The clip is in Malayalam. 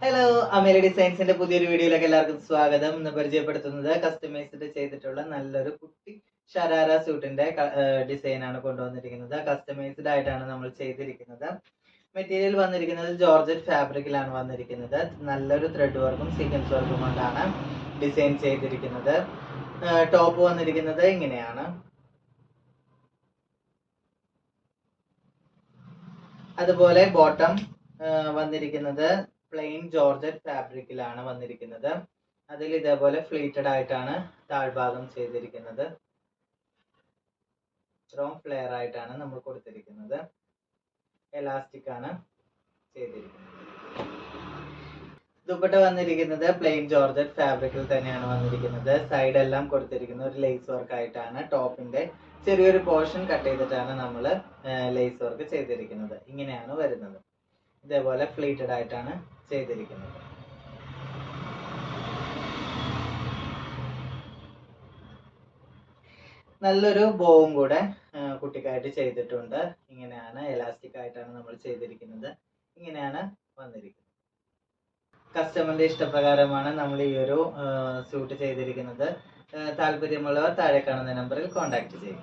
ഹലോ, അമേരി ഡിസൈൻസിന്റെ പുതിയൊരു വീഡിയോയിലേക്ക് എല്ലാവർക്കും സ്വാഗതം. ഇന്ന് പരിചയപ്പെടുത്തുന്നത് കസ്റ്റമൈസ്ഡ് ചെയ്തിട്ടുള്ള നല്ലൊരു കുട്ടി ഷരാര സ്യൂട്ടിന്റെ ഡിസൈൻ ആണ് കൊണ്ടുവന്നിരിക്കുന്നത്. കസ്റ്റമൈസ്ഡ് ആയിട്ടാണ് നമ്മൾ ചെയ്തിരിക്കുന്നത്. മെറ്റീരിയൽ വന്നിരിക്കുന്നത് ജോർജറ്റ് ഫാബ്രിക്കിലാണ് വന്നിരിക്കുന്നത്. നല്ലൊരു ത്രെഡ് വർക്കും സീക്വൻസ് വർക്കും കൊണ്ടാണ് ഡിസൈൻ ചെയ്തിരിക്കുന്നത്. ടോപ്പ് വന്നിരിക്കുന്നത് ഇങ്ങനെയാണ്. അതുപോലെ ബോട്ടം വന്നിരിക്കുന്നത് പ്ലെയിൻ ജോർജറ്റ് ഫാബ്രിക്കിലാണ് വന്നിരിക്കുന്നത്. അതിൽ ഇതേപോലെ ഫ്ലീറ്റഡ് ആയിട്ടാണ് താഴ്ഭാഗം ചെയ്തിരിക്കുന്നത്. സ്ട്രോങ് ഫ്ലെയർ ആയിട്ടാണ് നമ്മൾ കൊടുത്തിരിക്കുന്നത്. എലാസ്റ്റിക് ആണ് ചെയ്തിരിക്കുന്നത്. ദുപ്പട്ട വന്നിരിക്കുന്നത് പ്ലെയിൻ ജോർജറ്റ് ഫാബ്രിക്കിൽ തന്നെയാണ് വന്നിരിക്കുന്നത്. സൈഡ് എല്ലാം കൊടുത്തിരിക്കുന്ന ഒരു ലേസ് വർക്ക് ആയിട്ടാണ്. ടോപ്പിന്റെ ചെറിയൊരു പോർഷൻ കട്ട് ചെയ്തിട്ടാണ് നമ്മൾ ലേസ് വർക്ക് ചെയ്തിരിക്കുന്നത്. ഇങ്ങനെയാണ് വരുന്നത്. ഇതേപോലെ ഫ്ലീറ്റഡ് ആയിട്ടാണ് ചെയ്തിരിക്കുന്നത്. നല്ലൊരു ബോവും കൂടെ കുട്ടിക്കായിട്ട് ചെയ്തിട്ടുണ്ട്. ഇങ്ങനെയാണ് എലാസ്റ്റിക് ആയിട്ടാണ് നമ്മൾ ചെയ്തിരിക്കുന്നത്. ഇങ്ങനെയാണ് വന്നിരിക്കുന്നത്. കസ്റ്റമറിന്റെ ഇഷ്ടപ്രകാരമാണ് നമ്മൾ ഈ ഒരു സ്യൂട്ട് ചെയ്തിരിക്കുന്നത്. താല്പര്യമുള്ളവർ താഴെ കാണുന്ന നമ്പറിൽ കോൺടാക്ട് ചെയ്യുക.